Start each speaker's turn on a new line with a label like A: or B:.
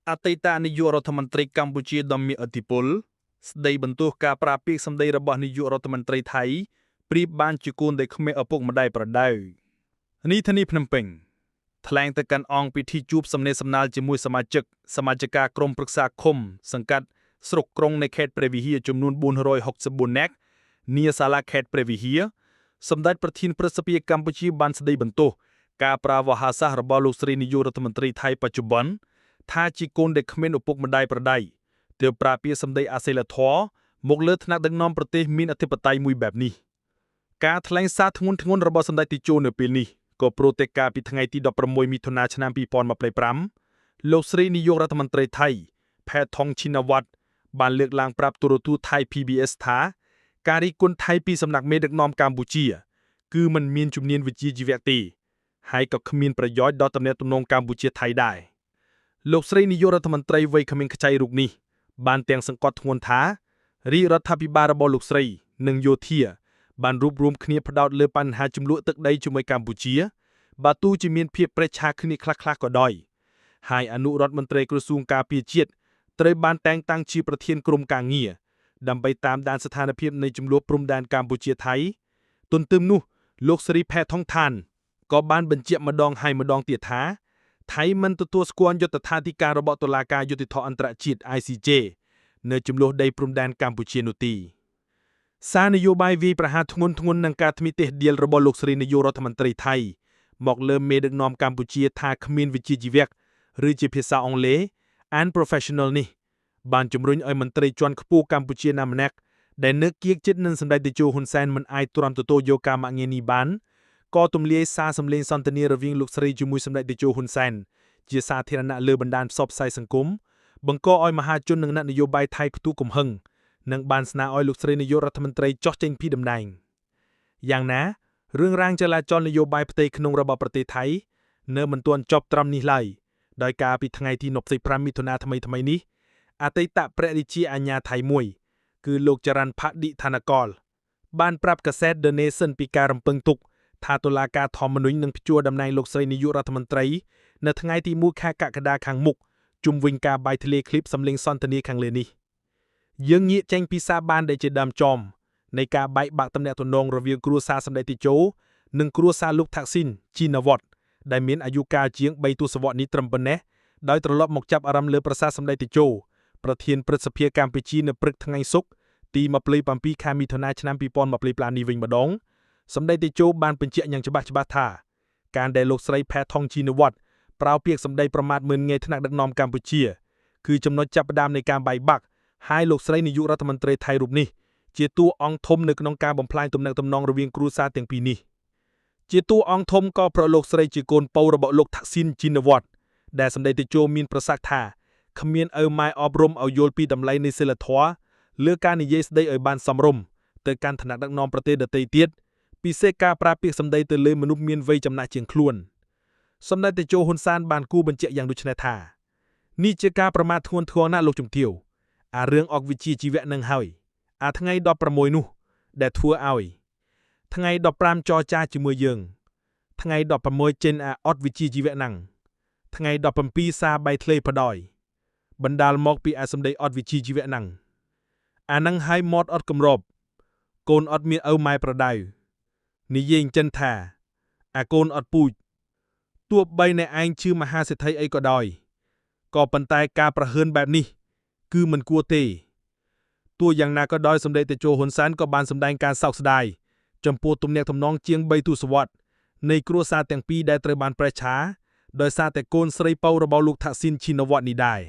A: អតីតនាយករដ្ឋមន្ត្រីកម្ពុជាដ៏មានឥទ្ធិពលស្ដីបន្ទោសការប្រាពាកសម្ដីរបស់នាយករដ្ឋមន្ត្រីថៃប្រៀបបានជាកូនដែលគ្មានឪពុកម្ដាយប្រដៅនេះធានីភ្នំពេញថ្លែងទៅកាន់អង្គពិធីជួបសំណេរសំណាលជាមួយសមាជិកក្រុមប្រឹក្សាឃុំសង្កាត់ស្រុកក្រុងនៃខេត្តព្រះវិហារចំនួន464នាក់នាសាលាខេត្តព្រះវិហារសម្ដេចប្រធានព្រឹទ្ធសភាកម្ពុជាបានស្ដីបន្ទោសការប្រើវោហារសាស្ត្ររបស់លោកស្រីនាយករដ្ឋមន្ត្រីថៃបច្ចុប្បន្នថាជាកូនដែលគ្មានឪពុកម្ដាយប្រដៅទើបប្រាពាសម្ដីអសិលធម៌មកលើថ្នាក់ដឹកនាំប្រទេសមានអធិបតេយ្យមួយបែបនេះការថ្លែងសារធ្ងន់របស់សម្ដេចតេជោនៅពេលនេះក៏ព្រោះតែការពីថ្ងៃទី16មិថុនាឆ្នាំ2025លោកស្រីនាយករដ្ឋមន្ត្រីថៃផែថុងឈិនវត្តបានលើកឡើងប្រាប់ទូរទស្សន៍ថៃ PBS ថាការរិះគន់ថៃពីសំណាក់មេដឹកនាំកម្ពុជាគឺមិនមានជំនាញវិជ្ជាជីវៈទេហើយក៏គ្មានប្រយោជន៍ដល់ទំនាក់ទំនងកម្ពុជាថៃដែរលោកស្រីនាយករដ្ឋមន្ត្រីវ័យក្មេងខ្ចីរូបនេះបានទាំងសង្កត់ធ្ងន់ថារាជរដ្ឋាភិបាលរបស់លោកស្រីនិងយោធាបានរួបរวมគ្នាផ្ដោតលើបញ្ហាចំនួនទឹកដីជាមួយកម្ពុជាបើទោះជាមានភាពប្រេះឆាគ្នាខ្លះៗក៏ដោយហើយអនុរដ្ឋមន្ត្រីក្រសួងការពារជាតិត្រូវបានតែងតាំងជាប្រធានក្រុមការងារដើម្បីតាមដានស្ថានភាពនៃចំនួនព្រំដែនកម្ពុជាថៃទន្ទឹមនោះលោកស្រីផែថុងឋានក៏បានបញ្ជាក់ម្ដងហើយម្ដងទៀតថាថៃមិនទទួលស្គាល់យុត្តិធម៌ទីការរបស់តុលាការយុត្តិធម៌អន្តរជាតិ ICJ នៅចំនួនដីព្រំដែនកម្ពុជានោះទេសារនយោបាយវាយប្រហារធ្ងន់នឹងការថ្មីទេសដៀលរបស់លោកស្រីនាយករដ្ឋមន្ត្រីថៃមកលើមេដឹកនាំកម្ពុជាថាគ្មានវិជ្ជាជីវៈឬជាភាសាអង់គ្លេស unprofessional នេះបានជំរុញឲ្យមន្ត្រីជាន់ខ្ពស់កម្ពុជាណាម្នាក់ដែលនៅគៀកចិត្តនឹងសម្ដេចតេជោហ៊ុនសែនមិនអាចទ្រាំទទួលយកការមាក់ងាយនេះបានក៏ទម្លាយសារសម្លេងសន្ទនារវាងលោកស្រីជាមួយសម្ដេចតេជោហ៊ុនសែនជាសាធារណៈលើបណ្ដាញផ្សព្វផ្សាយសង្គមបង្កឲ្យមហាជននិងអ្នកនយោបាយថៃផ្ទុះកំហឹងនិងបានស្នើឲ្យលោកស្រីនាយករដ្ឋមន្ត្រីចុះចេញពីតំណែងយ៉ាងណារឿងរ៉ាវចលាចលនយោបាយផ្ទៃក្នុងរបស់ប្រទេសថៃនៅមិនទាន់ចប់ត្រឹមនេះឡើយដោយការពីថ្ងៃទី25មិថុនាថ្មីនេះអតីតព្រះរាជាអាជ្ញាថៃមួយគឺលោកចរន្តផាឌិឋានកលបានប្រាប់កាសែត The Nation ពីការរំពឹងទុកថាតុលាការធម្មនុញ្ញនឹងព្យួរតំណែងលោកស្រីនាយករដ្ឋមន្ត្រីនៅថ្ងៃទី1ខែកក្កដាខាងមុខជុំវិញការបាយធ្លាយឃ្លីបសម្លេងសន្ទនាខាងលើនេះយើងងាកចេញពីសារបានដែលជាដើមចំនៃការបែកបាក់ទំនាក់ទំនងរវាងគ្រួសារសម្ដេចតេជោនិងគ្រួសារលោកថាក់ស៊ីនឈិនវត្តដែលមានអាយុកាលជាង3ទសវត្សរ៍នេះត្រឹមប៉ុណ្ណេះដោយត្រឡប់មកចាប់អារម្មណ៍លើប្រាសាទសម្ដេចតេជោប្រធានព្រឹទ្ធសភាកម្ពុជានៅព្រឹកថ្ងៃសុក្រទី27ខែមិថុនាឆ្នាំ2025នេះវិញម្ដងសម្ដេចតេជោបានបញ្ជាក់យ៉ាងច្បាស់ថាការដែលលោកស្រីផែថុងឈិនវត្តប្រើពាក្យសម្ដីប្រមាថមើលងាយថ្នាក់ដឹកនាំកម្ពុជាគឺចំណុចចាប់ផ្ដើមនៃការបែកបាក់ហើយលោកស្រីនាយករដ្ឋមន្ត្រីថៃរូបនេះជាតួអង្គធំនៅក្នុងការបំផ្លាញទំនាក់ទំនងរវាងគ្រួសារទាំងពីរនេះជាតួអង្គធំក៏ប្រលោកស្រីជាកូនពៅរបស់លោកថាក់ស៊ីនឈិនវត្តដែលសម្ដេចតេជោមានប្រសាសន៍ថាគ្មានឪម៉ែអប់រំឲ្យយល់ពីតម្លៃនៃសីលធម៌លើការនិយាយស្ដីឲ្យបានសមរម្យទៅកាន់ឋានៈដឹកនាំប្រទេសដទៃទៀតពិសេសការប្រើពាក្យសម្ដីទៅលើមនុស្សមានវ័យចំណាស់ជាងខ្លួនសម្ដេចតេជោហ៊ុនសែនបានគូបញ្ជាក់យ៉ាងដូចនេះថានេះជាការប្រមាថធ្ងន់ធ្ងរណាស់លោកជំទាវអារឿងអុកវិជ្ជាជីវៈនឹងហើយអាថ្ងៃ16នោះដែលធ្វើឲ្យថ្ងៃ15ចរចាជាមួយយើងថ្ងៃ16ចេញអាអត់វិជ្ជាជីវៈហ្នឹងថ្ងៃ17សារបែកធ្លាយបដ ாய் បណ្ដាលមកពីអាសម្ដីអត់វិជ្ជាជីវៈហ្នឹងអាហ្នឹងហើយមាត់អត់គម្របកូនអត់មានឪម៉ែប្រដៅនិយាយអញ្ចឹងថាអាកូនអត់ពូជទោះបីអ្នកឯងជឿមហាសេដ្ឋីអីក៏ដោយក៏ប៉ុន្តែការប្រហើនបែបនេះគឺមិនគួរទេទោះយ៉ាងណាក៏ដោយសម្ដេចតេជោហ៊ុនសែនក៏បានសម្ដែងការសោកស្ដាយចំពោះទំនាក់ទំនងជាង3ទសវត្សរ៍នៃគ្រួសារទាំងពីរដែលត្រូវបានប្រេះឆាដោយសារតែកូនស្រីពៅរបស់លោកថាក់ស៊ីនឈិនវត្តនេះដែរ